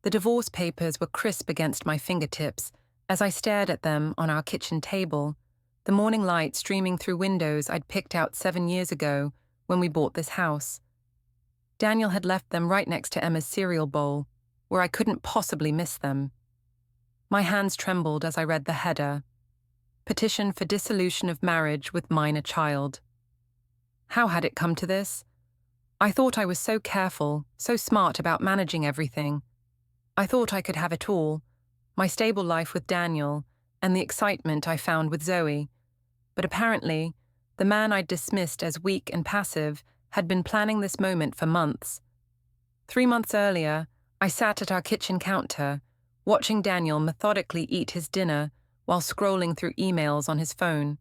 The divorce papers were crisp against my fingertips as I stared at them on our kitchen table, the morning light streaming through windows I'd picked out 7 years ago when we bought this house. Daniel had left them right next to Emma's cereal bowl, where I couldn't possibly miss them. My hands trembled as I read the header: Petition for dissolution of marriage with minor child. How had it come to this? I thought I was so careful, so smart about managing everything. I thought I could have it all, my stable life with Daniel, and the excitement I found with Zoe. But apparently, the man I'd dismissed as weak and passive had been planning this moment for months. 3 months earlier, I sat at our kitchen counter, watching Daniel methodically eat his dinner while scrolling through emails on his phone.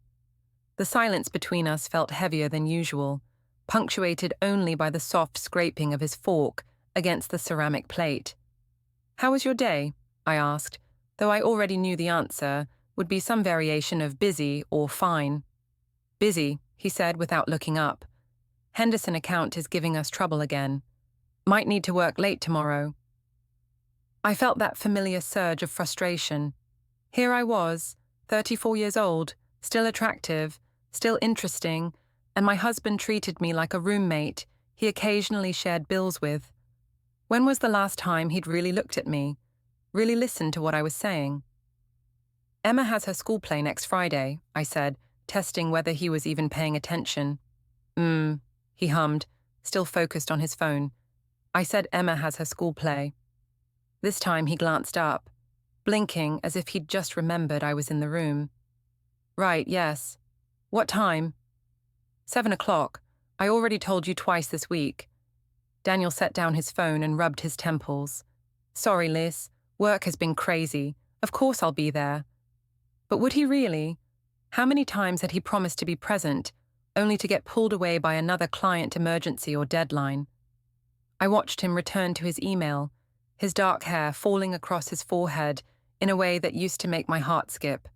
The silence between us felt heavier than usual, punctuated only by the soft scraping of his fork against the ceramic plate. "How was your day?" I asked, though I already knew the answer would be some variation of busy or fine. "Busy," he said without looking up. "Henderson account is giving us trouble again. Might need to work late tomorrow." I felt that familiar surge of frustration. Here I was, 34 years old, still attractive, still interesting, and my husband treated me like a roommate he occasionally shared bills with. When was the last time he'd really looked at me, really listened to what I was saying? "Emma has her school play next Friday," I said, testing whether he was even paying attention. He hummed, still focused on his phone. I said Emma has her school play. This time he glanced up, blinking as if he'd just remembered I was in the room. "Right, yes. What time?" 7 o'clock. I already told you twice this week." Daniel set down his phone and rubbed his temples. "Sorry, Liz. Work has been crazy. Of course I'll be there." But would he really? How many times had he promised to be present, only to get pulled away by another client emergency or deadline? I watched him return to his email, his dark hair falling across his forehead in a way that used to make my heart skip.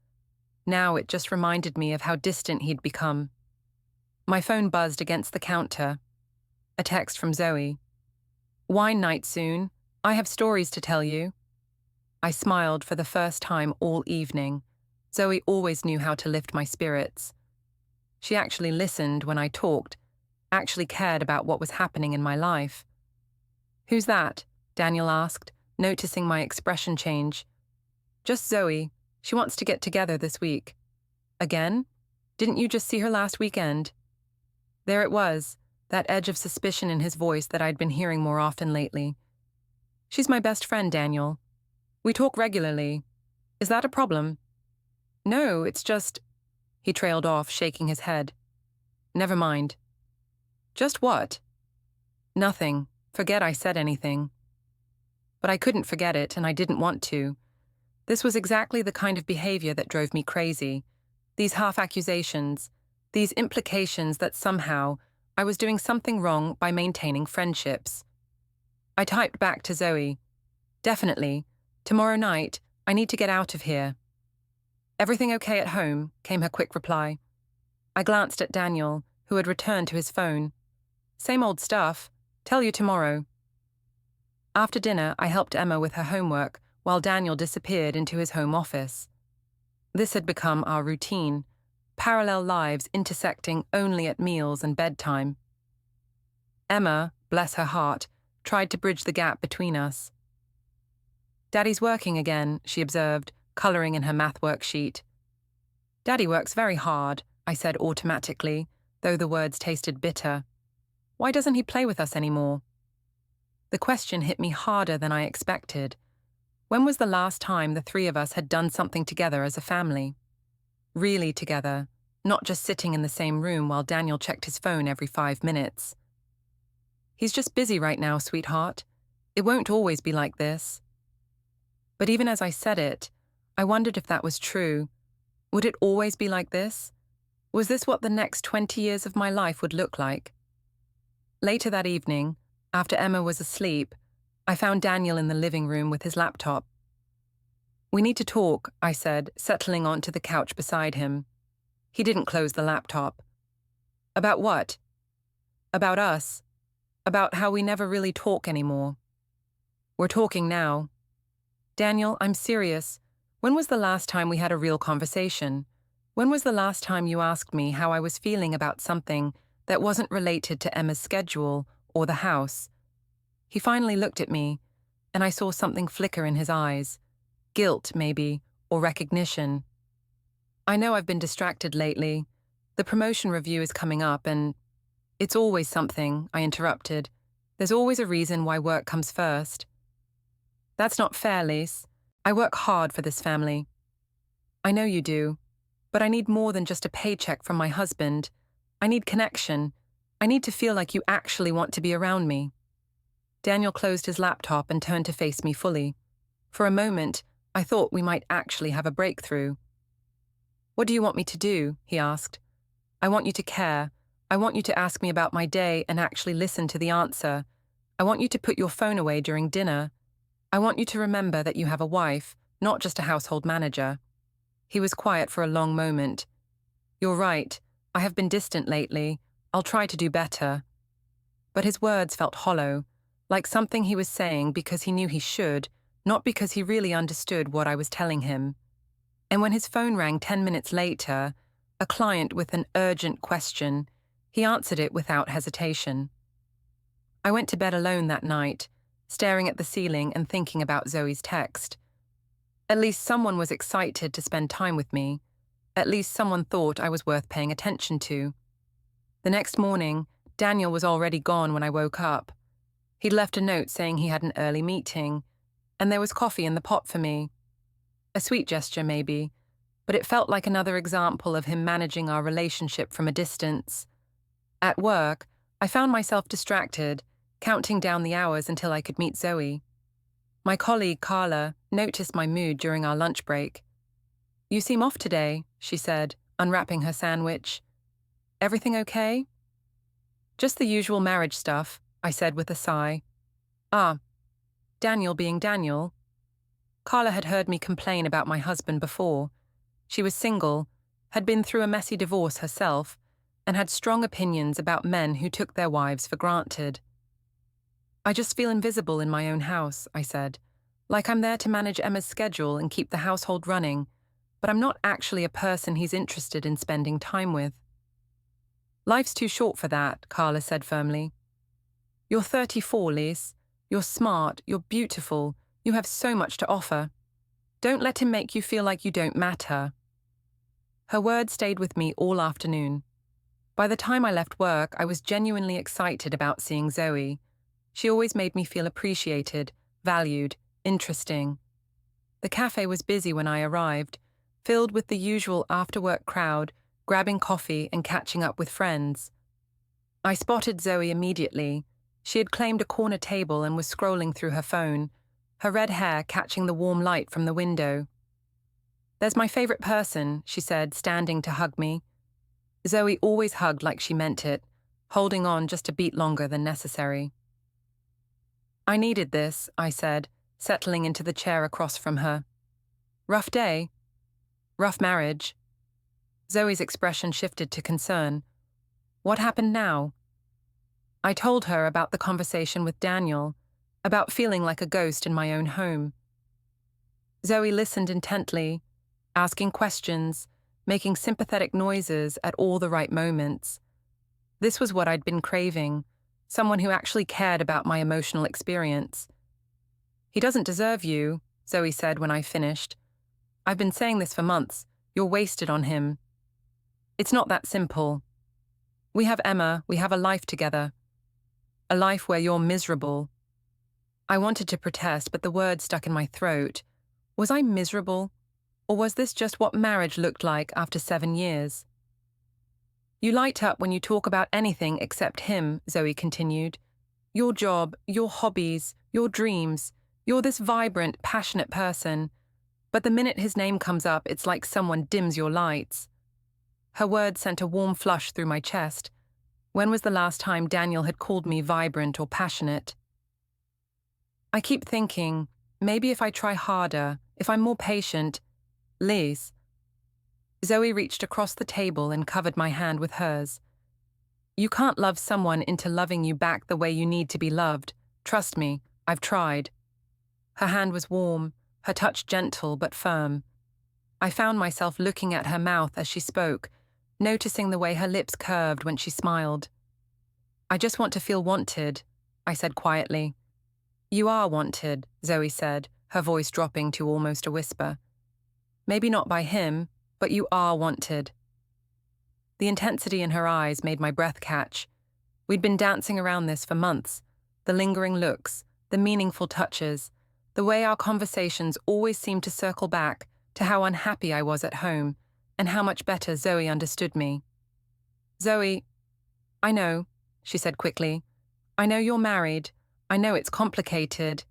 Now it just reminded me of how distant he'd become. My phone buzzed against the counter. A text from Zoe. "Wine night soon. I have stories to tell you." I smiled for the first time all evening. Zoe always knew how to lift my spirits. She actually listened when I talked, actually cared about what was happening in my life. "Who's that?" Daniel asked, noticing my expression change. "Just Zoe. She wants to get together this week." "Again? Didn't you just see her last weekend?" There it was, that edge of suspicion in his voice that I'd been hearing more often lately. "She's my best friend, Daniel. We talk regularly. Is that a problem?" "No, it's just—" He trailed off, shaking his head. "Never mind." "Just what?" "Nothing. Forget I said anything." But I couldn't forget it, and I didn't want to. This was exactly the kind of behavior that drove me crazy. These half-accusations, these implications that somehow I was doing something wrong by maintaining friendships. I typed back to Zoe. "Definitely. Tomorrow night, I need to get out of here." "Everything okay at home?" came her quick reply. I glanced at Daniel, who had returned to his phone. "Same old stuff. Tell you tomorrow." After dinner, I helped Emma with her homework while Daniel disappeared into his home office. This had become our routine, parallel lives intersecting only at meals and bedtime. Emma, bless her heart, tried to bridge the gap between us. "Daddy's working again," she observed, coloring in her math worksheet. "Daddy works very hard," I said automatically, though the words tasted bitter. "Why doesn't he play with us anymore?" The question hit me harder than I expected. When was the last time the three of us had done something together as a family? Really together, not just sitting in the same room while Daniel checked his phone every 5 minutes. "He's just busy right now, sweetheart. It won't always be like this." But even as I said it, I wondered if that was true. Would it always be like this? Was this what the next 20 years of my life would look like? Later that evening, after Emma was asleep, I found Daniel in the living room with his laptop. "We need to talk," I said, settling onto the couch beside him. He didn't close the laptop. "About what?" "About us. About how we never really talk anymore." "We're talking now. Daniel, I'm serious. When was the last time we had a real conversation? When was the last time you asked me how I was feeling about something that wasn't related to Emma's schedule or the house? He finally looked at me, and I saw something flicker in his eyes. Guilt, maybe, or recognition. I know I've been distracted lately. The promotion review is coming up and… It's always something, I interrupted. There's always a reason why work comes first. That's not fair, Lise. I work hard for this family. I know you do, but I need more than just a paycheck from my husband. I need connection. I need to feel like you actually want to be around me. Daniel closed his laptop and turned to face me fully. For a moment, I thought we might actually have a breakthrough. What do you want me to do? He asked. I want you to care. I want you to ask me about my day and actually listen to the answer. I want you to put your phone away during dinner. I want you to remember that you have a wife, not just a household manager. He was quiet for a long moment. You're right. I have been distant lately. I'll try to do better. But his words felt hollow, like something he was saying because he knew he should, not because he really understood what I was telling him. And when his phone rang 10 minutes later, a client with an urgent question, he answered it without hesitation. I went to bed alone that night, staring at the ceiling and thinking about Zoe's text. At least someone was excited to spend time with me. At least someone thought I was worth paying attention to. The next morning, Daniel was already gone when I woke up. He'd left a note saying he had an early meeting, and there was coffee in the pot for me. A sweet gesture, maybe, but it felt like another example of him managing our relationship from a distance. At work, I found myself distracted, counting down the hours until I could meet Zoe. My colleague, Carla, noticed my mood during our lunch break. You seem off today, she said, unwrapping her sandwich. Everything okay? Just the usual marriage stuff, I said with a sigh. Ah, Daniel being Daniel. Carla had heard me complain about my husband before. She was single, had been through a messy divorce herself, and had strong opinions about men who took their wives for granted. I just feel invisible in my own house, I said, like I'm there to manage Emma's schedule and keep the household running, but I'm not actually a person he's interested in spending time with. Life's too short for that, Carla said firmly. You're 34, Lise. You're smart, you're beautiful, you have so much to offer. Don't let him make you feel like you don't matter. Her words stayed with me all afternoon. By the time I left work, I was genuinely excited about seeing Zoe. She always made me feel appreciated, valued, interesting. The cafe was busy when I arrived, filled with the usual after-work crowd, grabbing coffee and catching up with friends. I spotted Zoe immediately. She had claimed a corner table and was scrolling through her phone, her red hair catching the warm light from the window. There's my favorite person, she said, standing to hug me. Zoe always hugged like she meant it, holding on just a beat longer than necessary. I needed this, I said, settling into the chair across from her. Rough day? Rough marriage? Zoe's expression shifted to concern. What happened now? I told her about the conversation with Daniel, about feeling like a ghost in my own home. Zoe listened intently, asking questions, making sympathetic noises at all the right moments. This was what I'd been craving, someone who actually cared about my emotional experience. He doesn't deserve you, Zoe said when I finished. I've been saying this for months. You're wasted on him. It's not that simple. We have Emma, we have a life together. A life where you're miserable. I wanted to protest, but the words stuck in my throat. Was I miserable? Or was this just what marriage looked like after 7 years? You light up when you talk about anything except him, Zoe continued. Your job, your hobbies, your dreams. You're this vibrant, passionate person. But the minute his name comes up, it's like someone dims your lights. Her words sent a warm flush through my chest. When was the last time Daniel had called me vibrant or passionate? I keep thinking, maybe if I try harder, if I'm more patient… Liz. Zoe reached across the table and covered my hand with hers. You can't love someone into loving you back the way you need to be loved. Trust me, I've tried. Her hand was warm, her touch gentle but firm. I found myself looking at her mouth as she spoke, noticing the way her lips curved when she smiled. "I just want to feel wanted," I said quietly. "You are wanted," Zoe said, her voice dropping to almost a whisper. "Maybe not by him, but you are wanted." The intensity in her eyes made my breath catch. We'd been dancing around this for months, the lingering looks, the meaningful touches, the way our conversations always seemed to circle back to how unhappy I was at home and how much better Zoe understood me. "Zoe, I know," she said quickly. "I know you're married. I know it's complicated.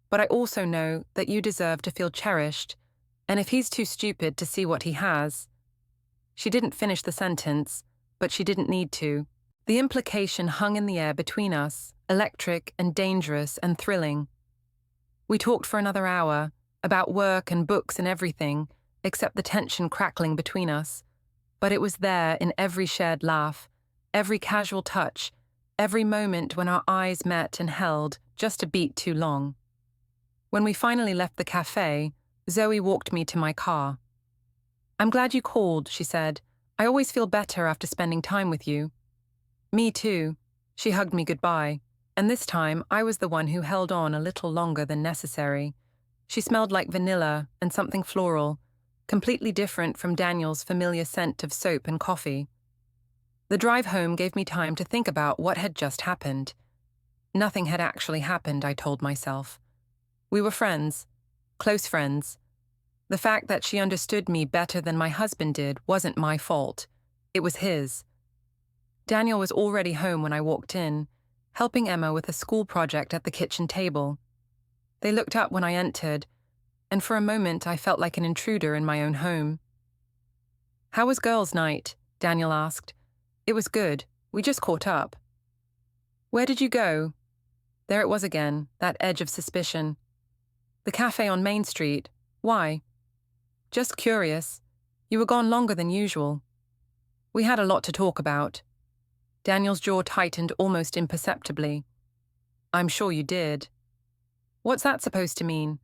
But I also know that you deserve to feel cherished. And if he's too stupid to see what he has..." She didn't finish the sentence, but she didn't need to. The implication hung in the air between us, electric and dangerous and thrilling. We talked for another hour, about work and books and everything, except the tension crackling between us. But it was there in every shared laugh, every casual touch, every moment when our eyes met and held just a beat too long. When we finally left the cafe, Zoe walked me to my car. "I'm glad you called," she said. "I always feel better after spending time with you." "Me too." She hugged me goodbye, and this time I was the one who held on a little longer than necessary. She smelled like vanilla and something floral, completely different from Daniel's familiar scent of soap and coffee. The drive home gave me time to think about what had just happened. Nothing had actually happened, I told myself. We were friends, close friends. The fact that she understood me better than my husband did wasn't my fault. It was his. Daniel was already home when I walked in, helping Emma with a school project at the kitchen table. They looked up when I entered, and for a moment I felt like an intruder in my own home. "How was girls' night?" Daniel asked. "It was good. We just caught up." "Where did you go?" There it was again, that edge of suspicion. "The cafe on Main Street. Why?" "Just curious. You were gone longer than usual." "We had a lot to talk about." Daniel's jaw tightened almost imperceptibly. "I'm sure you did." "What's that supposed to mean?"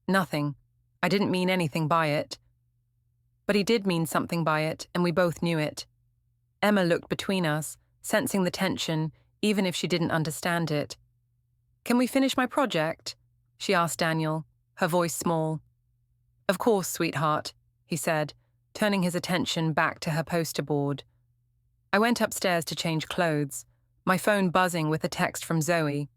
"Nothing. I didn't mean anything by it." But he did mean something by it, and we both knew it. Emma looked between us, sensing the tension, even if she didn't understand it. "Can we finish my project?" she asked Daniel, her voice small. "Of course, sweetheart," he said, turning his attention back to her poster board. I went upstairs to change clothes, my phone buzzing with a text from Zoe.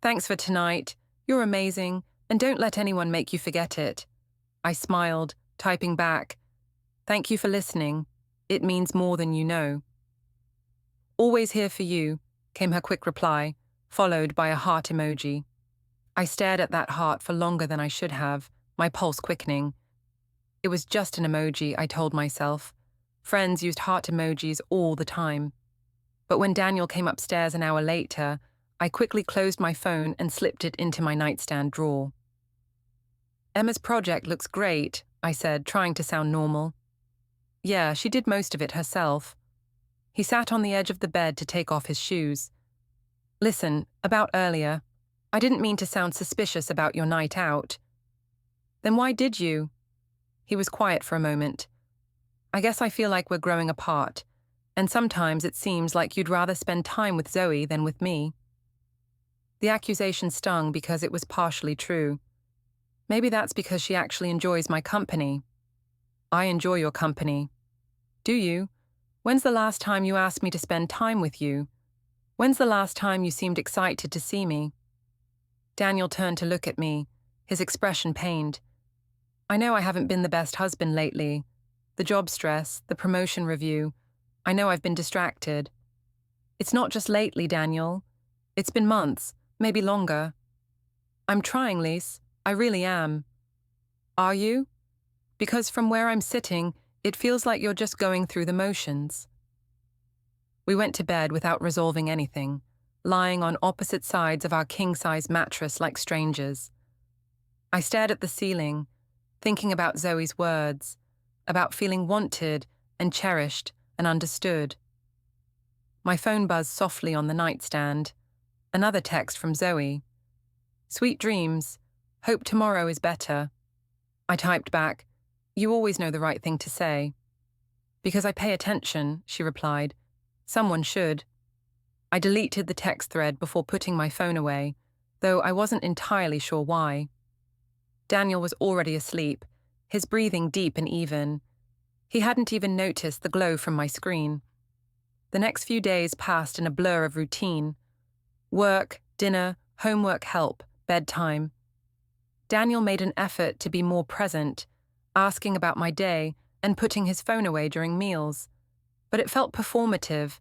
"Thanks for tonight. You're amazing, and don't let anyone make you forget it." I smiled, typing back, "Thank you for listening. It means more than you know." "Always here for you," came her quick reply, followed by a heart emoji. I stared at that heart for longer than I should have, my pulse quickening. It was just an emoji, I told myself. Friends used heart emojis all the time. But when Daniel came upstairs an hour later, I quickly closed my phone and slipped it into my nightstand drawer. "Emma's project looks great," I said, trying to sound normal. "Yeah, she did most of it herself." He sat on the edge of the bed to take off his shoes. "Listen, about earlier. I didn't mean to sound suspicious about your night out." "Then why did you?" He was quiet for a moment. "I guess I feel like we're growing apart, and sometimes it seems like you'd rather spend time with Zoe than with me." The accusation stung because it was partially true. Maybe that's because she actually enjoys my company. I enjoy your company. Do you? When's the last time you asked me to spend time with you? When's the last time you seemed excited to see me? Daniel turned to look at me, his expression pained. "I know I haven't been the best husband lately. The job stress, the promotion review. I know I've been distracted." "It's not just lately, Daniel. It's been months, maybe longer." "I'm trying, Lise. I really am." "Are you? Because from where I'm sitting, it feels like you're just going through the motions." We went to bed without resolving anything, lying on opposite sides of our king-size mattress like strangers. I stared at the ceiling, thinking about Zoe's words, about feeling wanted and cherished and understood. My phone buzzed softly on the nightstand. Another text from Zoe. "Sweet dreams. Hope tomorrow is better. I typed back, "You always know the right thing to say." "Because I pay attention," she replied. "Someone should." I deleted the text thread before putting my phone away, though I wasn't entirely sure why. Daniel was already asleep, his breathing deep and even. He hadn't even noticed the glow from my screen. The next few days passed in a blur of routine. Work, dinner, homework help, bedtime. Daniel made an effort to be more present, asking about my day and putting his phone away during meals. But it felt performative,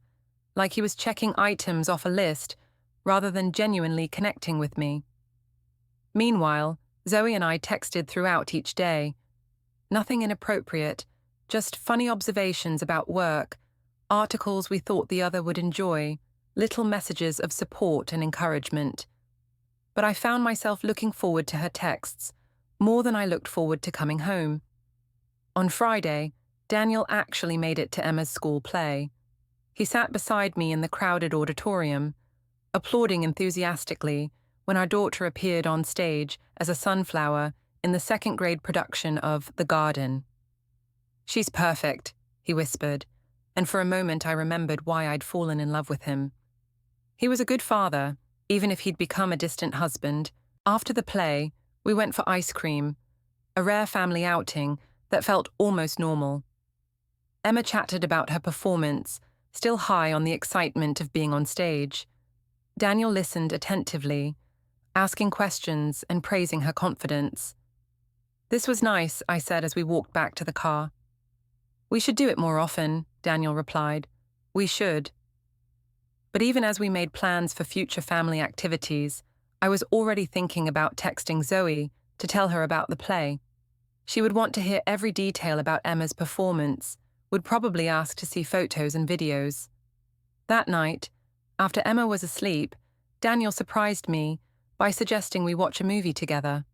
like he was checking items off a list rather than genuinely connecting with me. Meanwhile, Zoe and I texted throughout each day. Nothing inappropriate, just funny observations about work, articles we thought the other would enjoy, little messages of support and encouragement. But I found myself looking forward to her texts, more than I looked forward to coming home. On Friday, Daniel actually made it to Emma's school play. He sat beside me in the crowded auditorium, applauding enthusiastically when our daughter appeared on stage as a sunflower in the second-grade production of The Garden. "She's perfect," he whispered, and for a moment I remembered why I'd fallen in love with him. He was a good father, even if he'd become a distant husband. After the play, we went for ice cream, a rare family outing that felt almost normal. Emma chatted about her performance, still high on the excitement of being on stage. Daniel listened attentively, asking questions and praising her confidence. "This was nice," I said as we walked back to the car. "We should do it more often," Daniel replied. "We should." But even as we made plans for future family activities, I was already thinking about texting Zoe to tell her about the play. She would want to hear every detail about Emma's performance, would probably ask to see photos and videos. That night, after Emma was asleep, Daniel surprised me by suggesting we watch a movie together.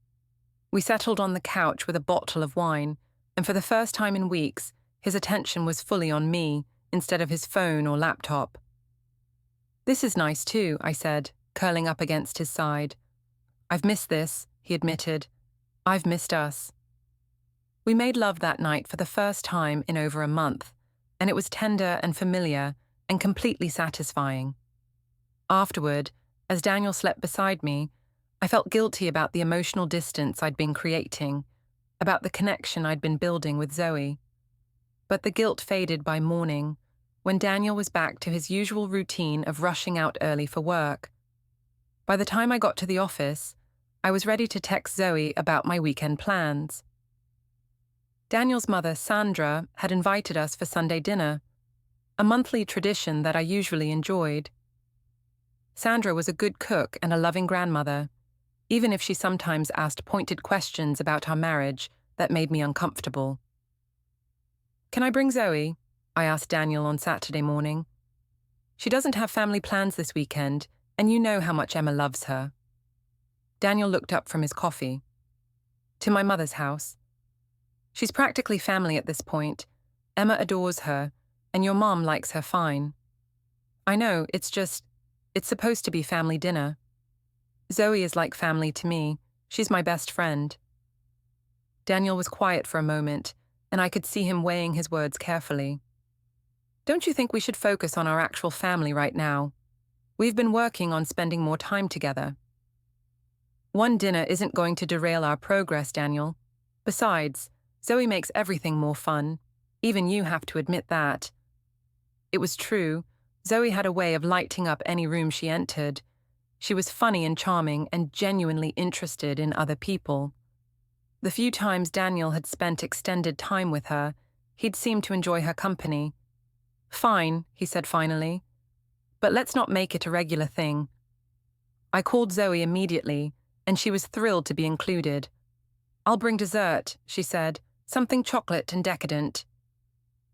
We settled on the couch with a bottle of wine, and for the first time in weeks, his attention was fully on me instead of his phone or laptop. "This is nice too," I said, curling up against his side. "I've missed this," he admitted. "I've missed us." We made love that night for the first time in over a month, and it was tender and familiar and completely satisfying. Afterward, as Daniel slept beside me, I felt guilty about the emotional distance I'd been creating, about the connection I'd been building with Zoe. But the guilt faded by morning, when Daniel was back to his usual routine of rushing out early for work. By the time I got to the office, I was ready to text Zoe about my weekend plans. Daniel's mother, Sandra, had invited us for Sunday dinner, a monthly tradition that I usually enjoyed. Sandra was a good cook and a loving grandmother, even if she sometimes asked pointed questions about our marriage that made me uncomfortable. "Can I bring Zoe?" I asked Daniel on Saturday morning. "She doesn't have family plans this weekend, and you know how much Emma loves her." Daniel looked up from his coffee. "To my mother's house. She's practically family at this point. Emma adores her, and your mom likes her fine. I know, it's supposed to be family dinner. Zoe is like family to me. She's my best friend." Daniel was quiet for a moment, and I could see him weighing his words carefully. "Don't you think we should focus on our actual family right now? We've been working on spending more time together." "One dinner isn't going to derail our progress, Daniel. Besides, Zoe makes everything more fun. Even you have to admit that." It was true. Zoe had a way of lighting up any room she entered. She was funny and charming and genuinely interested in other people. The few times Daniel had spent extended time with her, he'd seemed to enjoy her company. "Fine," he said finally. "But let's not make it a regular thing." I called Zoe immediately, and she was thrilled to be included. "I'll bring dessert," she said, "something chocolate and decadent."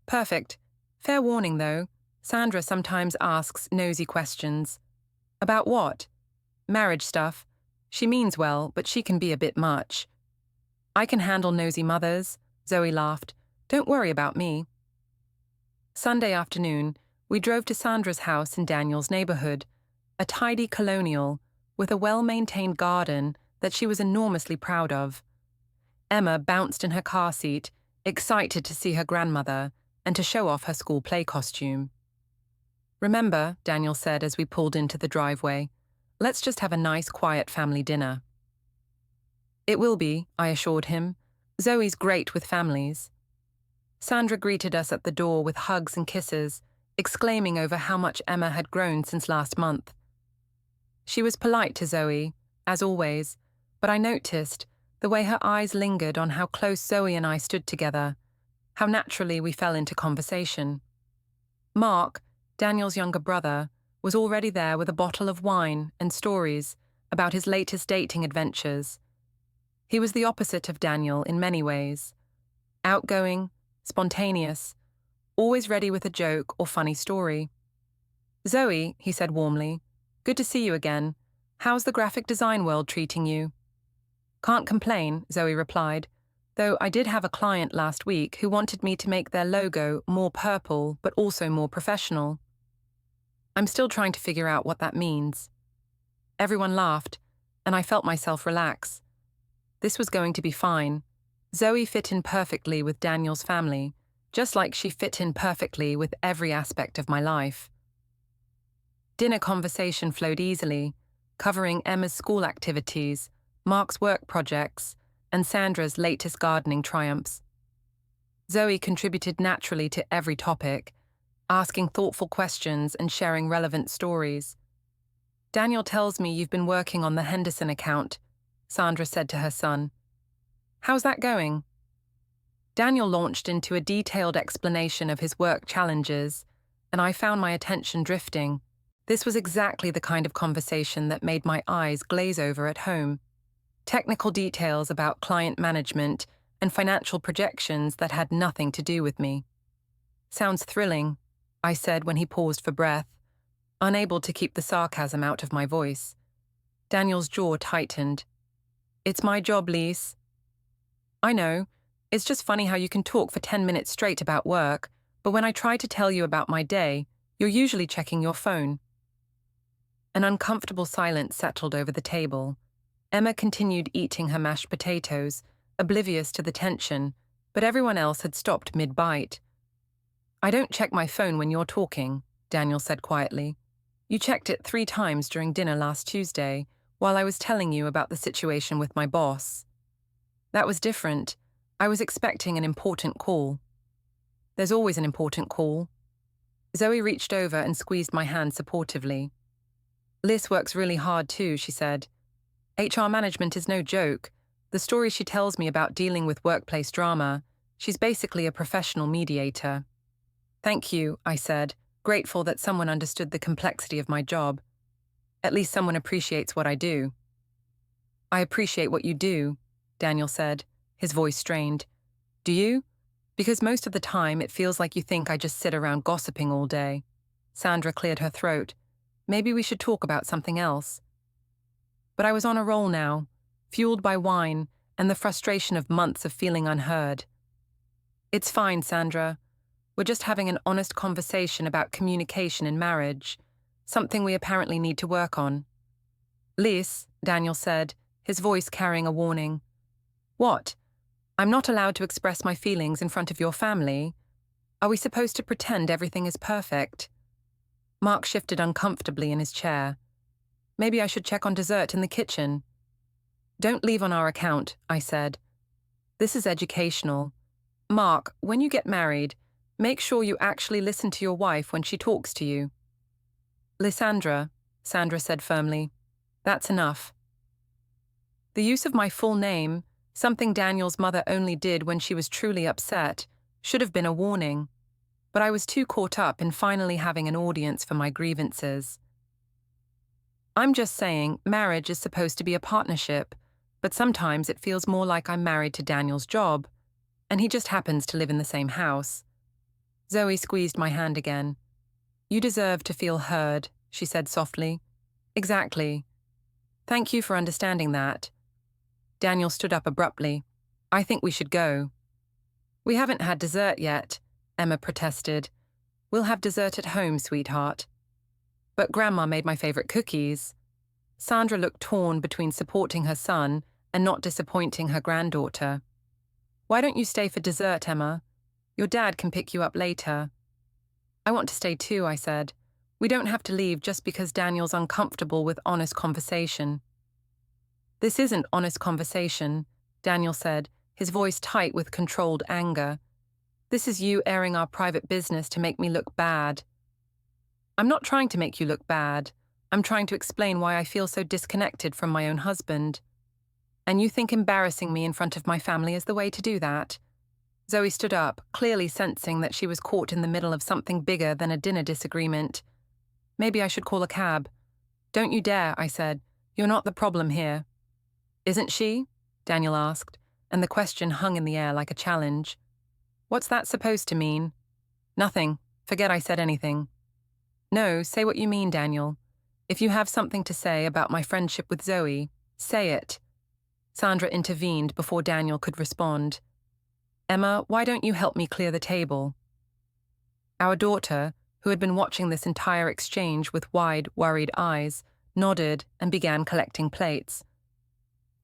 "Perfect. Fair warning, though. Sandra sometimes asks nosy questions." "About what?" "Marriage stuff. She means well, but she can be a bit much." "I can handle nosy mothers," Zoe laughed. "Don't worry about me." Sunday afternoon, we drove to Sandra's house in Daniel's neighborhood, a tidy colonial with a well-maintained garden that she was enormously proud of. Emma bounced in her car seat, excited to see her grandmother and to show off her school play costume. "Remember," Daniel said as we pulled into the driveway, "let's just have a nice, quiet family dinner." "It will be," I assured him. "Zoe's great with families." Sandra greeted us at the door with hugs and kisses, exclaiming over how much Emma had grown since last month. She was polite to Zoe, as always, but I noticed the way her eyes lingered on how close Zoe and I stood together, how naturally we fell into conversation. Mark, Daniel's younger brother, was already there with a bottle of wine and stories about his latest dating adventures. He was the opposite of Daniel in many ways. Outgoing, spontaneous, always ready with a joke or funny story. "Zoe," he said warmly, "good to see you again. How's the graphic design world treating you?" "Can't complain," Zoe replied, though I did have a client last week who wanted me to make their logo more purple but also more professional. I'm still trying to figure out what that means. Everyone laughed, and I felt myself relax. This was going to be fine. Zoe fit in perfectly with Daniel's family, just like she fit in perfectly with every aspect of my life. Dinner conversation flowed easily, covering Emma's school activities, Mark's work projects, and Sandra's latest gardening triumphs. Zoe contributed naturally to every topic, asking thoughtful questions and sharing relevant stories. "Daniel tells me you've been working on the Henderson account," Sandra said to her son. "How's that going?" Daniel launched into a detailed explanation of his work challenges, and I found my attention drifting. This was exactly the kind of conversation that made my eyes glaze over at home. Technical details about client management and financial projections that had nothing to do with me. "Sounds thrilling," I said when he paused for breath, unable to keep the sarcasm out of my voice. Daniel's jaw tightened. "It's my job, Lise." "I know. It's just funny how you can talk for 10 minutes straight about work, but when I try to tell you about my day, you're usually checking your phone." An uncomfortable silence settled over the table. Emma continued eating her mashed potatoes, oblivious to the tension, but everyone else had stopped mid-bite. "I don't check my phone when you're talking," Daniel said quietly. "You checked it 3 times during dinner last Tuesday, while I was telling you about the situation with my boss." "That was different. I was expecting an important call." "There's always an important call." Zoe reached over and squeezed my hand supportively. "Liz works really hard too," she said. "HR management is no joke. The story she tells me about dealing with workplace drama, she's basically a professional mediator." "Thank you," I said, grateful that someone understood the complexity of my job. At least someone appreciates what I do. "I appreciate what you do," Daniel said, his voice strained. "Do you? Because most of the time it feels like you think I just sit around gossiping all day." Sandra cleared her throat. "Maybe we should talk about something else." But I was on a roll now, fueled by wine and the frustration of months of feeling unheard. "It's fine, Sandra. We're just having an honest conversation about communication in marriage, something we apparently need to work on." "Lise," Daniel said, his voice carrying a warning. "What? I'm not allowed to express my feelings in front of your family? Are we supposed to pretend everything is perfect?" Mark shifted uncomfortably in his chair. "Maybe I should check on dessert in the kitchen." "Don't leave on our account," I said. "This is educational. Mark, when you get married, make sure you actually listen to your wife when she talks to you." "Lysandra," Sandra said firmly. "That's enough." The use of my full name, something Daniel's mother only did when she was truly upset, should have been a warning, but I was too caught up in finally having an audience for my grievances. "I'm just saying, marriage is supposed to be a partnership, but sometimes it feels more like I'm married to Daniel's job, and he just happens to live in the same house." Zoe squeezed my hand again. "You deserve to feel heard," she said softly. "Exactly. Thank you for understanding that." Daniel stood up abruptly. "I think we should go." "We haven't had dessert yet," Emma protested. "We'll have dessert at home, sweetheart." "But Grandma made my favorite cookies." Sandra looked torn between supporting her son and not disappointing her granddaughter. "Why don't you stay for dessert, Emma? Your dad can pick you up later." "I want to stay too," I said. "We don't have to leave just because Daniel's uncomfortable with honest conversation." "This isn't honest conversation," Daniel said, his voice tight with controlled anger. "This is you airing our private business to make me look bad." "I'm not trying to make you look bad. I'm trying to explain why I feel so disconnected from my own husband. And you think embarrassing me in front of my family is the way to do that?" Zoe stood up, clearly sensing that she was caught in the middle of something bigger than a dinner disagreement. "Maybe I should call a cab." "Don't you dare," I said. "You're not the problem here." "Isn't she?" Daniel asked, and the question hung in the air like a challenge. "What's that supposed to mean?" "Nothing. Forget I said anything." "No, say what you mean, Daniel. If you have something to say about my friendship with Zoe, say it." Sandra intervened before Daniel could respond. "Emma, why don't you help me clear the table?" Our daughter, who had been watching this entire exchange with wide, worried eyes, nodded and began collecting plates.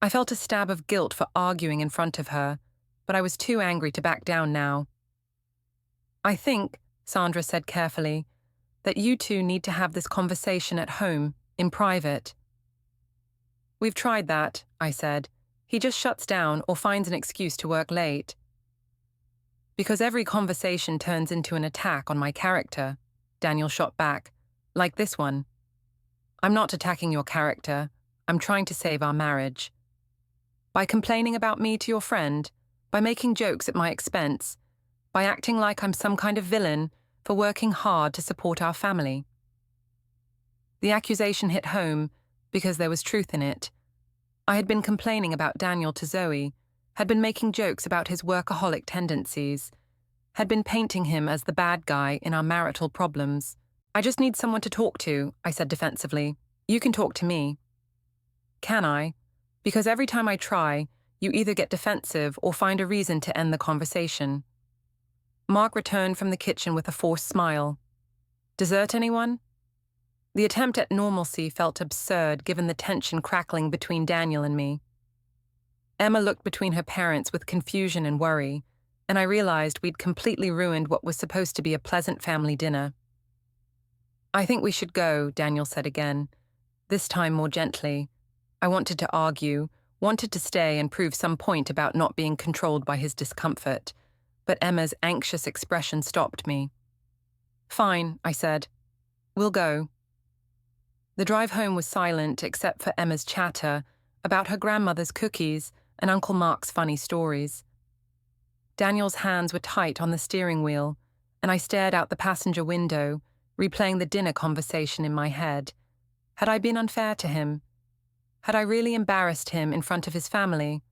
I felt a stab of guilt for arguing in front of her, but I was too angry to back down now. "I think," Sandra said carefully, "that you two need to have this conversation at home, in private." "We've tried that," I said. "He just shuts down or finds an excuse to work late." "Because every conversation turns into an attack on my character," Daniel shot back, "like this one." "I'm not attacking your character. I'm trying to save our marriage." "By complaining about me to your friend, by making jokes at my expense, by acting like I'm some kind of villain for working hard to support our family." The accusation hit home because there was truth in it. I had been complaining about Daniel to Zoe, had been making jokes about his workaholic tendencies, had been painting him as the bad guy in our marital problems. "I just need someone to talk to," I said defensively. "You can talk to me." "Can I? Because every time I try, you either get defensive or find a reason to end the conversation." Mark returned from the kitchen with a forced smile. "Dessert, anyone?" The attempt at normalcy felt absurd given the tension crackling between Daniel and me. Emma looked between her parents with confusion and worry, and I realized we'd completely ruined what was supposed to be a pleasant family dinner. "I think we should go," Daniel said again, this time more gently. I wanted to argue, wanted to stay and prove some point about not being controlled by his discomfort, but Emma's anxious expression stopped me. "Fine," I said. "We'll go." The drive home was silent except for Emma's chatter about her grandmother's cookies and Uncle Mark's funny stories. Daniel's hands were tight on the steering wheel, and I stared out the passenger window, replaying the dinner conversation in my head. Had I been unfair to him? Had I really embarrassed him in front of his family?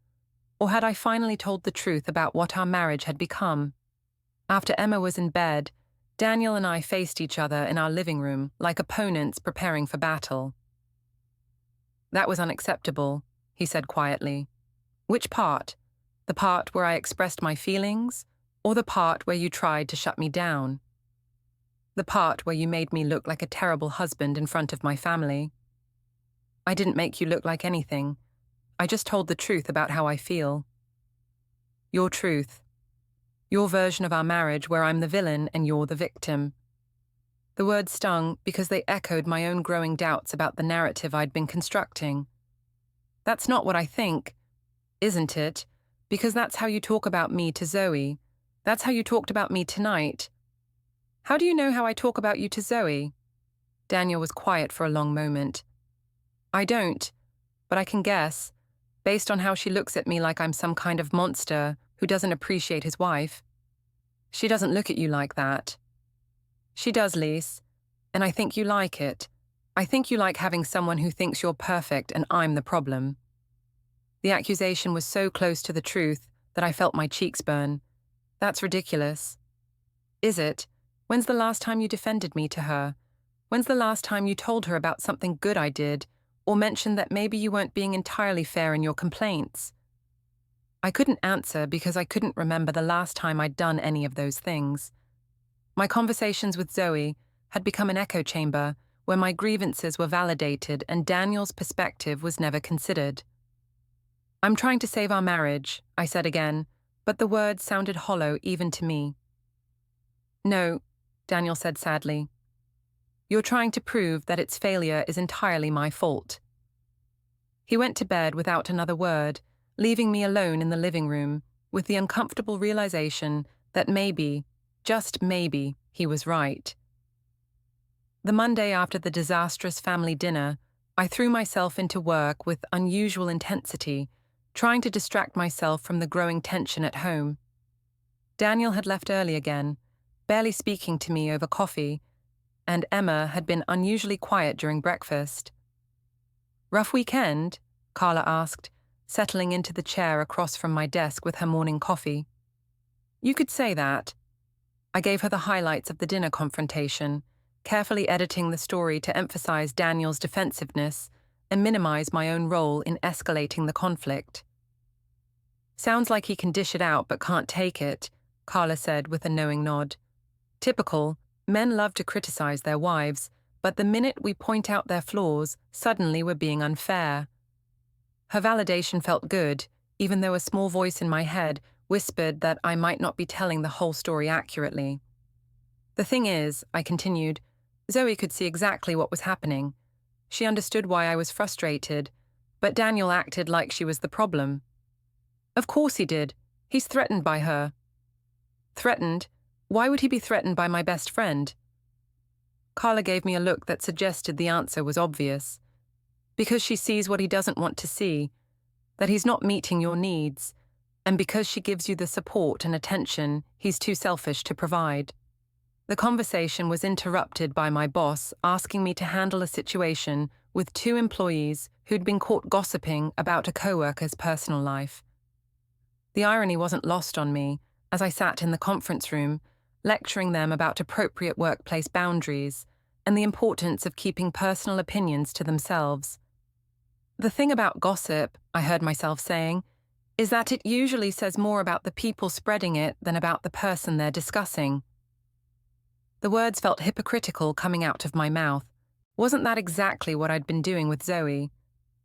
Or had I finally told the truth about what our marriage had become? After Emma was in bed, Daniel and I faced each other in our living room like opponents preparing for battle. "That was unacceptable," he said quietly. "Which part? The part where I expressed my feelings, or the part where you tried to shut me down?" "The part where you made me look like a terrible husband in front of my family." "I didn't make you look like anything. I just told the truth about how I feel." "Your truth. Your version of our marriage where I'm the villain and you're the victim." The words stung because they echoed my own growing doubts about the narrative I'd been constructing. "That's not what I think." "Isn't it? Because that's how you talk about me to Zoe. That's how you talked about me tonight." "How do you know how I talk about you to Zoe?" Daniel was quiet for a long moment. "I don't, but I can guess, based on how she looks at me like I'm some kind of monster who doesn't appreciate his wife." "She doesn't look at you like that." "She does, Lise, and I think you like it. I think you like having someone who thinks you're perfect and I'm the problem." The accusation was so close to the truth that I felt my cheeks burn. "That's ridiculous." "Is it? When's the last time you defended me to her? When's the last time you told her about something good I did, or mentioned that maybe you weren't being entirely fair in your complaints?" I couldn't answer because I couldn't remember the last time I'd done any of those things. My conversations with Zoe had become an echo chamber where my grievances were validated and Daniel's perspective was never considered. "I'm trying to save our marriage," I said again, but the words sounded hollow even to me. "No," Daniel said sadly. "You're trying to prove that its failure is entirely my fault." He went to bed without another word, leaving me alone in the living room, with the uncomfortable realization that maybe, just maybe, he was right. The Monday after the disastrous family dinner, I threw myself into work with unusual intensity, trying to distract myself from the growing tension at home. Daniel had left early again, barely speaking to me over coffee, and Emma had been unusually quiet during breakfast. "Rough weekend?" Carla asked, settling into the chair across from my desk with her morning coffee. "You could say that." I gave her the highlights of the dinner confrontation, carefully editing the story to emphasize Daniel's defensiveness and minimize my own role in escalating the conflict. "Sounds like he can dish it out but can't take it," Carla said with a knowing nod. "Typical, men love to criticize their wives, but the minute we point out their flaws, suddenly we're being unfair." Her validation felt good, even though a small voice in my head whispered that I might not be telling the whole story accurately. "The thing is," I continued, "Zoe could see exactly what was happening. She understood why I was frustrated, but Daniel acted like she was the problem." "Of course he did. He's threatened by her." "Threatened? Why would he be threatened by my best friend?" Carla gave me a look that suggested the answer was obvious. "Because she sees what he doesn't want to see, that he's not meeting your needs, and because she gives you the support and attention he's too selfish to provide." The conversation was interrupted by my boss asking me to handle a situation with 2 employees who'd been caught gossiping about a coworker's personal life. The irony wasn't lost on me as I sat in the conference room, lecturing them about appropriate workplace boundaries and the importance of keeping personal opinions to themselves. "The thing about gossip," I heard myself saying, "is that it usually says more about the people spreading it than about the person they're discussing." The words felt hypocritical coming out of my mouth. Wasn't that exactly what I'd been doing with Zoe?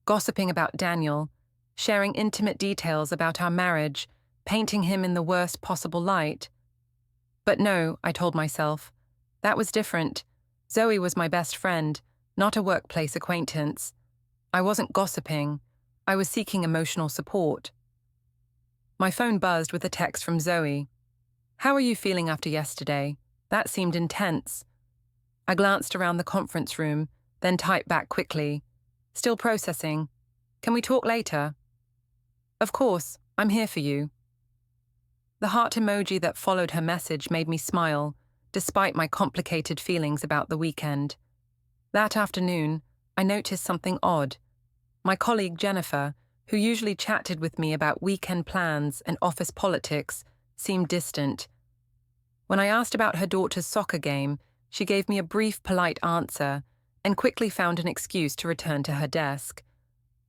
Gossiping about Daniel, sharing intimate details about our marriage, painting him in the worst possible light. But no, I told myself, that was different. Zoe was my best friend, not a workplace acquaintance. I wasn't gossiping. I was seeking emotional support. My phone buzzed with a text from Zoe. "How are you feeling after yesterday? That seemed intense." I glanced around the conference room, then typed back quickly. "Still processing. Can we talk later?" "Of course, I'm here for you." The heart emoji that followed her message made me smile, despite my complicated feelings about the weekend. That afternoon, I noticed something odd. My colleague Jennifer, who usually chatted with me about weekend plans and office politics, seemed distant. When I asked about her daughter's soccer game, she gave me a brief, polite answer and quickly found an excuse to return to her desk.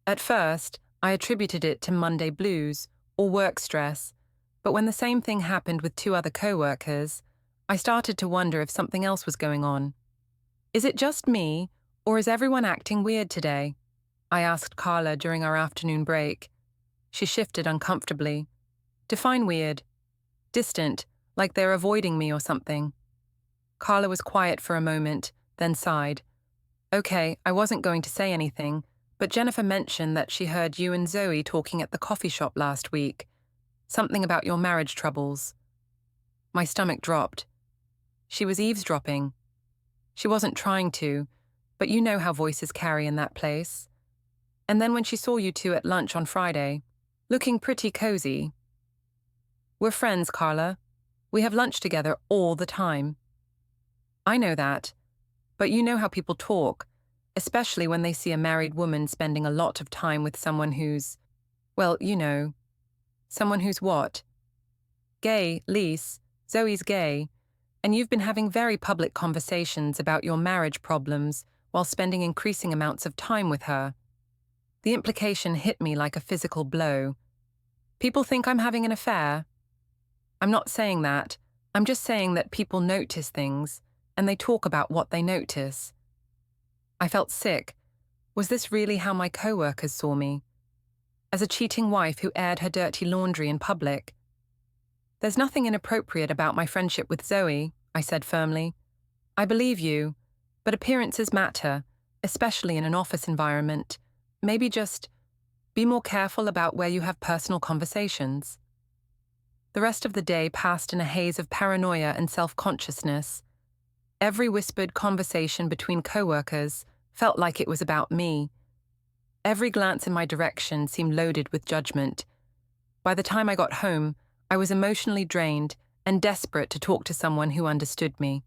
At first, I attributed it to Monday blues or work stress, but when the same thing happened with 2 other co-workers, I started to wonder if something else was going on. "Is it just me, or is everyone acting weird today?" I asked Carla during our afternoon break. She shifted uncomfortably. "Define weird." "Distant, like they're avoiding me or something." Carla was quiet for a moment, then sighed. "Okay, I wasn't going to say anything, but Jennifer mentioned that she heard you and Zoe talking at the coffee shop last week. Something about your marriage troubles." My stomach dropped. She was eavesdropping. She wasn't trying to, but you know how voices carry in that place. And then when she saw you 2 at lunch on Friday, looking pretty cozy. "We're friends, Carla. We have lunch together all the time." "I know that, but you know how people talk, especially when they see a married woman spending a lot of time with someone who's, well, you know." "Someone who's what?" "Gay, Lise. Zoe's gay, and you've been having very public conversations about your marriage problems while spending increasing amounts of time with her." The implication hit me like a physical blow. "People think I'm having an affair?" "I'm not saying that. I'm just saying that people notice things, and they talk about what they notice." I felt sick. Was this really how my co-workers saw me? As a cheating wife who aired her dirty laundry in public? There's nothing inappropriate about my friendship with Zoe, I said firmly. I believe you, but appearances matter, especially in an office environment. Maybe just be more careful about where you have personal conversations. The rest of the day passed in a haze of paranoia and self-consciousness. Every whispered conversation between co-workers felt like it was about me. Every glance in my direction seemed loaded with judgment. By the time I got home, I was emotionally drained and desperate to talk to someone who understood me.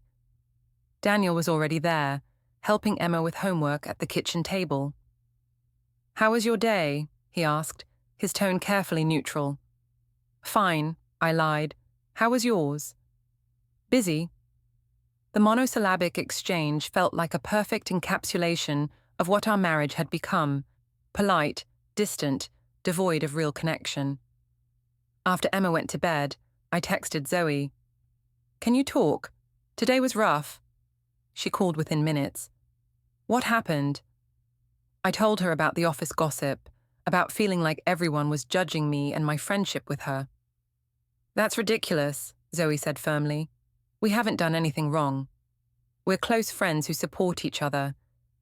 Daniel was already there, helping Emma with homework at the kitchen table. "How was your day?" he asked, his tone carefully neutral. "Fine," I lied. "How was yours?" "Busy." The monosyllabic exchange felt like a perfect encapsulation of what our marriage had become: polite, distant, devoid of real connection. After Emma went to bed, I texted Zoe. "Can you talk? Today was rough." She called within minutes. "What happened?" I told her about the office gossip, about feeling like everyone was judging me and my friendship with her. "That's ridiculous," Zoe said firmly. "We haven't done anything wrong. We're close friends who support each other.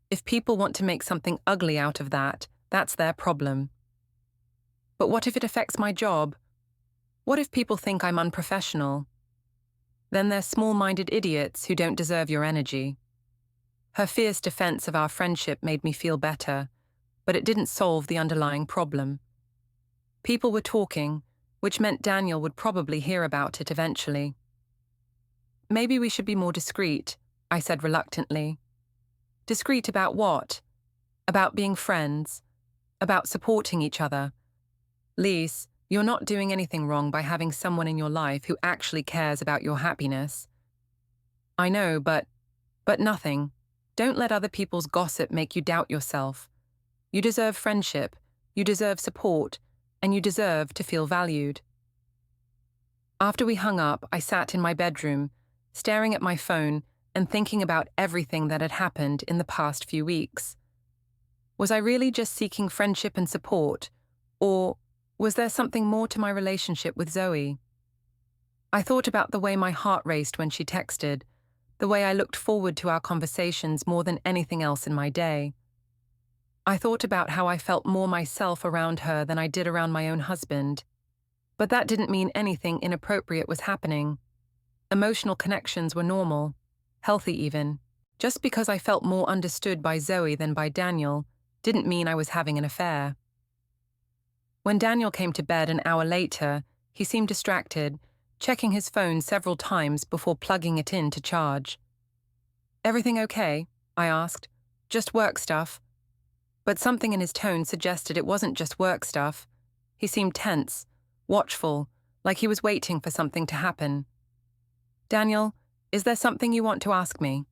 If people want to make something ugly out of that, that's their problem." "But what if it affects my job? What if people think I'm unprofessional?" "Then they're small-minded idiots who don't deserve your energy." Her fierce defense of our friendship made me feel better, but it didn't solve the underlying problem. People were talking, which meant Daniel would probably hear about it eventually. "Maybe we should be more discreet," I said reluctantly. "Discreet about what?" "About being friends. About supporting each other. Lise, you're not doing anything wrong by having someone in your life who actually cares about your happiness." "I know, but nothing. Don't let other people's gossip make you doubt yourself. You deserve friendship, you deserve support, and you deserve to feel valued." After we hung up, I sat in my bedroom, staring at my phone and thinking about everything that had happened in the past few weeks. Was I really just seeking friendship and support, or was there something more to my relationship with Zoe? I thought about the way my heart raced when she texted, the way I looked forward to our conversations more than anything else in my day. I thought about how I felt more myself around her than I did around my own husband. But that didn't mean anything inappropriate was happening. Emotional connections were normal, healthy even. Just because I felt more understood by Zoe than by Daniel didn't mean I was having an affair. When Daniel came to bed an hour later, he seemed distracted, checking his phone several times before plugging it in to charge. "Everything okay?" I asked. "Just work stuff." But something in his tone suggested it wasn't just work stuff. He seemed tense, watchful, like he was waiting for something to happen. "Daniel, is there something you want to ask me?"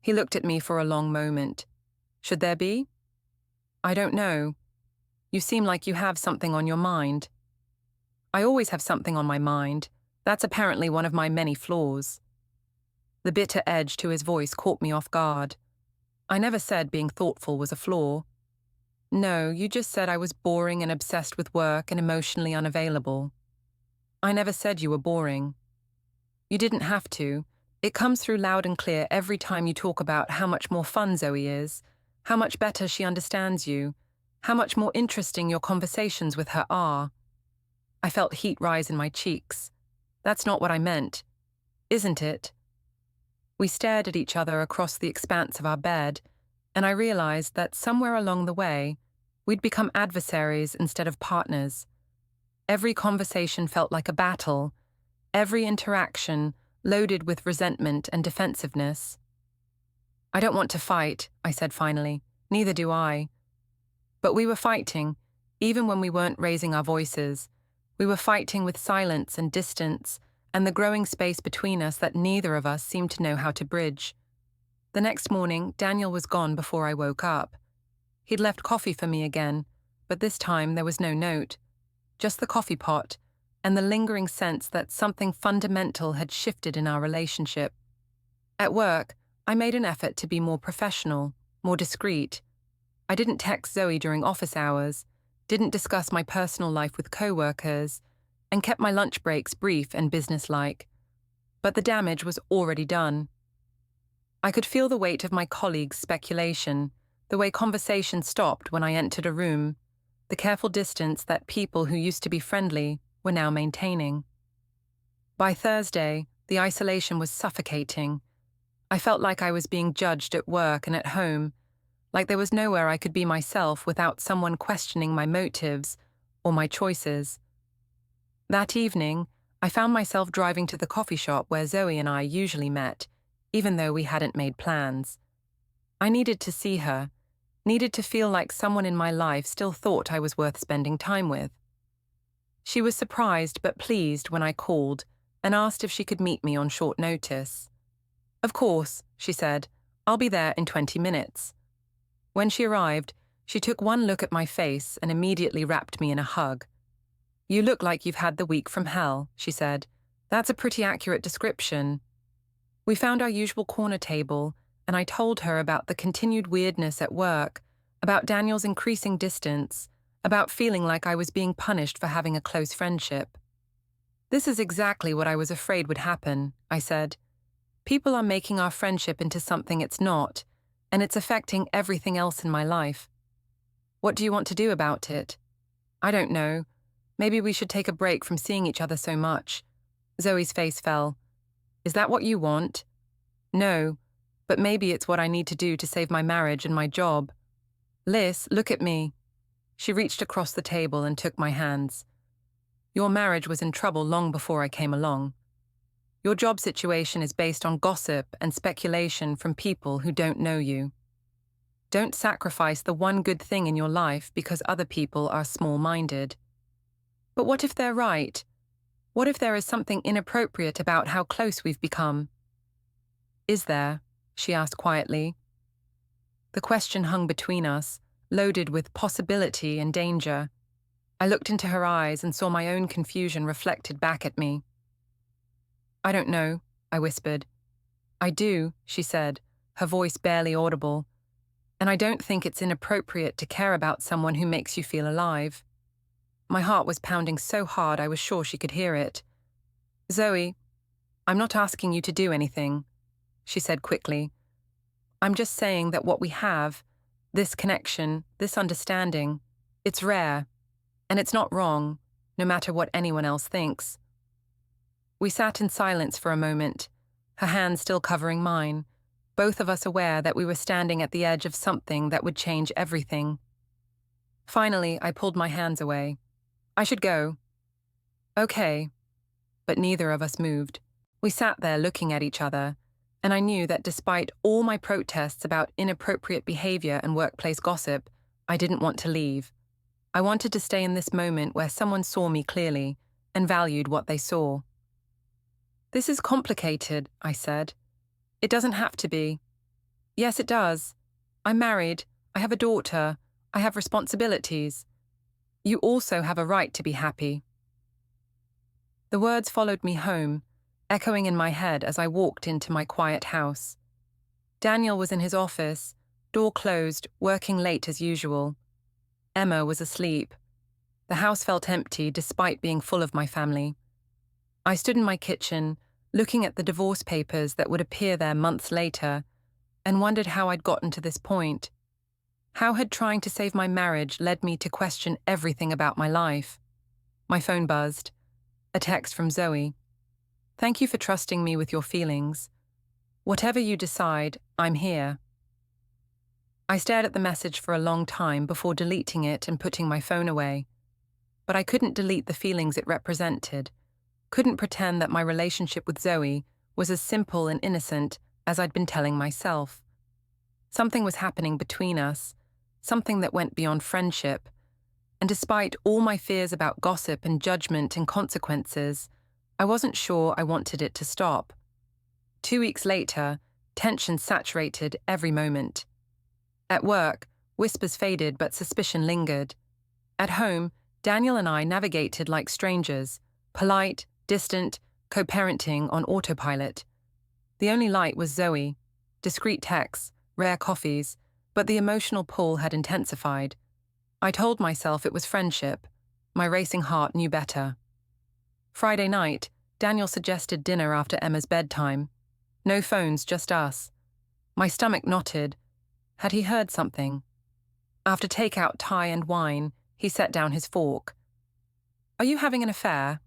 He looked at me for a long moment. "Should there be?" "I don't know. You seem like you have something on your mind." "I always have something on my mind. That's apparently one of my many flaws." The bitter edge to his voice caught me off guard. "I never said being thoughtful was a flaw." "No, you just said I was boring and obsessed with work and emotionally unavailable." "I never said you were boring." "You didn't have to. It comes through loud and clear every time you talk about how much more fun Zoe is, how much better she understands you, how much more interesting your conversations with her are." I felt heat rise in my cheeks. "That's not what I meant. Isn't it?" We stared at each other across the expanse of our bed, and I realized that somewhere along the way, we'd become adversaries instead of partners. Every conversation felt like a battle, every interaction loaded with resentment and defensiveness. "I don't want to fight," I said finally. "Neither do I." But we were fighting, even when we weren't raising our voices. We were fighting with silence and distance, and the growing space between us that neither of us seemed to know how to bridge. The next morning, Daniel was gone before I woke up. He'd left coffee for me again, but this time there was no note, just the coffee pot, and the lingering sense that something fundamental had shifted in our relationship. At work, I made an effort to be more professional, more discreet. I didn't text Zoe during office hours, didn't discuss my personal life with coworkers, and kept my lunch breaks brief and businesslike. But the damage was already done. I could feel the weight of my colleagues' speculation, the way conversation stopped when I entered a room, the careful distance that people who used to be friendly were now maintaining. By Thursday, the isolation was suffocating. I felt like I was being judged at work and at home, like there was nowhere I could be myself without someone questioning my motives or my choices. That evening, I found myself driving to the coffee shop where Zoe and I usually met, even though we hadn't made plans. I needed to see her, needed to feel like someone in my life still thought I was worth spending time with. She was surprised but pleased when I called and asked if she could meet me on short notice. "Of course," she said, "I'll be there in 20 minutes. When she arrived, she took one look at my face and immediately wrapped me in a hug. "You look like you've had the week from hell," she said. "That's a pretty accurate description." We found our usual corner table, and I told her about the continued weirdness at work, about Daniel's increasing distance, about feeling like I was being punished for having a close friendship. "This is exactly what I was afraid would happen," I said. "People are making our friendship into something it's not, and it's affecting everything else in my life. What do you want to do about it?" "I don't know. Maybe we should take a break from seeing each other so much." Zoe's face fell. "Is that what you want?" "No, but maybe it's what I need to do to save my marriage and my job." "Liz, look at me." She reached across the table and took my hands. "Your marriage was in trouble long before I came along. Your job situation is based on gossip and speculation from people who don't know you. Don't sacrifice the one good thing in your life because other people are small-minded." "But what if they're right? What if there is something inappropriate about how close we've become?" "Is there?" she asked quietly. The question hung between us, loaded with possibility and danger. I looked into her eyes and saw my own confusion reflected back at me. "I don't know," I whispered. "I do," she said, her voice barely audible. "And I don't think it's inappropriate to care about someone who makes you feel alive." My heart was pounding so hard I was sure she could hear it. "Zoe, I'm not asking you to do anything," she said quickly. "I'm just saying that what we have, this connection, this understanding, it's rare, and it's not wrong, no matter what anyone else thinks." We sat in silence for a moment, her hand still covering mine, both of us aware that we were standing at the edge of something that would change everything. Finally, I pulled my hands away. "I should go." "Okay." But neither of us moved. We sat there looking at each other, and I knew that despite all my protests about inappropriate behavior and workplace gossip, I didn't want to leave. I wanted to stay in this moment where someone saw me clearly and valued what they saw. "This is complicated," I said. "It doesn't have to be." "Yes, it does. I'm married. I have a daughter. I have responsibilities. You also have a right to be happy." The words followed me home, echoing in my head as I walked into my quiet house. Daniel was in his office, door closed, working late as usual. Emma was asleep. The house felt empty despite being full of my family. I stood in my kitchen, looking at the divorce papers that would appear there months later, and wondered how I'd gotten to this point. How had trying to save my marriage led me to question everything about my life? My phone buzzed. A text from Zoe. "Thank you for trusting me with your feelings. Whatever you decide, I'm here." I stared at the message for a long time before deleting it and putting my phone away. But I couldn't delete the feelings it represented, couldn't pretend that my relationship with Zoe was as simple and innocent as I'd been telling myself. Something was happening between us, something that went beyond friendship, and despite all my fears about gossip and judgment and consequences, I wasn't sure I wanted it to stop. 2 weeks later, tension saturated every moment. At work, whispers faded but suspicion lingered. At home, Daniel and I navigated like strangers, polite, distant, co-parenting on autopilot. The only light was Zoe, discreet texts, rare coffees, But the emotional pull had intensified. I told myself it was friendship. My racing heart knew better. Friday night, Daniel suggested dinner after Emma's bedtime. No phones, just us. My stomach knotted. Had he heard something? After takeout Thai and wine, he set down his fork. "Are you having an affair?"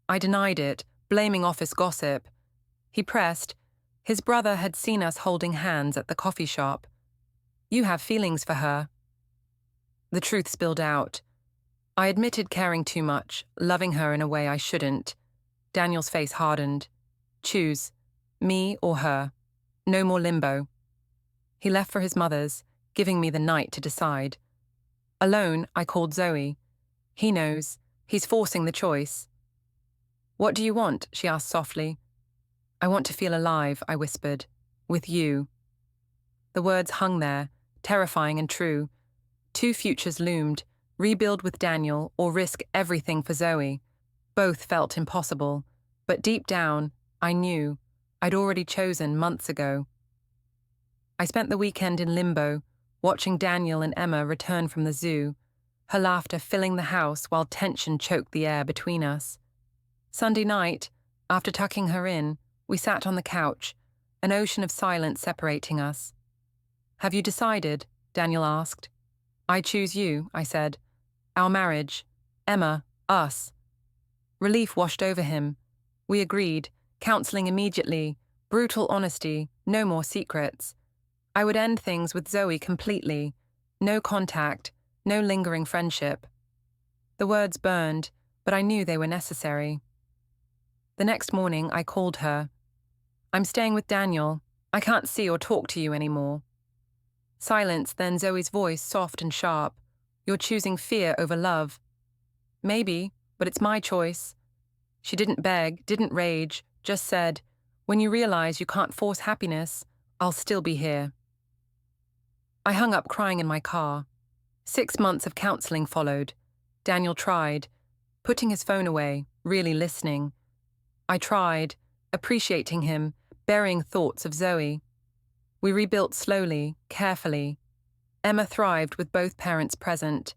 I denied it, blaming office gossip. He pressed. His brother had seen us holding hands at the coffee shop. "You have feelings for her." The truth spilled out. I admitted caring too much, loving her in a way I shouldn't. Daniel's face hardened. "Choose. Me or her. No more limbo." He left for his mother's, giving me the night to decide. Alone, I called Zoe. He knows. He's forcing the choice. "What do you want?" she asked softly. "I want to feel alive," I whispered. "With you." The words hung there, terrifying and true. Two futures loomed: rebuild with Daniel or risk everything for Zoe. Both felt impossible, but deep down, I knew. I'd already chosen months ago. I spent the weekend in limbo, watching Daniel and Emma return from the zoo, her laughter filling the house while tension choked the air between us. Sunday night, after tucking her in, we sat on the couch, an ocean of silence separating us. "Have you decided?" Daniel asked. "I choose you," I said. "Our marriage. Emma, us." Relief washed over him. We agreed, counseling immediately, brutal honesty, no more secrets. I would end things with Zoe completely. No contact, no lingering friendship. The words burned, but I knew they were necessary. The next morning, I called her. "I'm staying with Daniel. I can't see or talk to you anymore." Silence, then Zoe's voice soft and sharp. "You're choosing fear over love." "Maybe, but it's my choice." She didn't beg, didn't rage, just said, "When you realize you can't force happiness, I'll still be here." I hung up crying in my car. 6 months of counseling followed. Daniel tried, putting his phone away, really listening. I tried, appreciating him, burying thoughts of Zoe. We rebuilt slowly, carefully. Emma thrived with both parents present.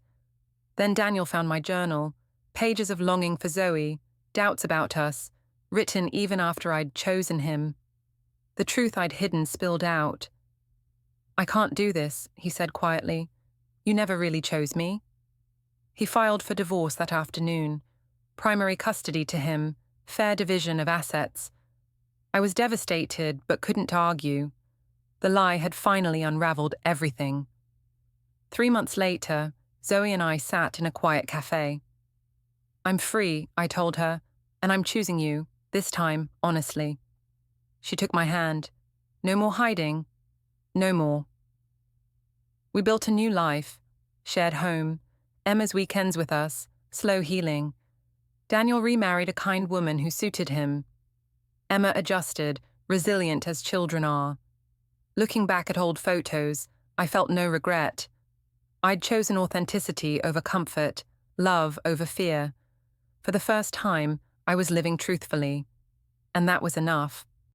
Then Daniel found my journal, pages of longing for Zoe, doubts about us, written even after I'd chosen him. The truth I'd hidden spilled out. "I can't do this," he said quietly. "You never really chose me." He filed for divorce that afternoon. Primary custody to him, fair division of assets. I was devastated but couldn't argue. The lie had finally unraveled everything. 3 months later, Zoe and I sat in a quiet cafe. "I'm free," I told her, "and I'm choosing you, this time, honestly." She took my hand. "No more hiding. No more." We built a new life, shared home, Emma's weekends with us, slow healing. Daniel remarried a kind woman who suited him. Emma adjusted, resilient as children are. Looking back at old photos, I felt no regret. I'd chosen authenticity over comfort, love over fear. For the first time, I was living truthfully. And that was enough.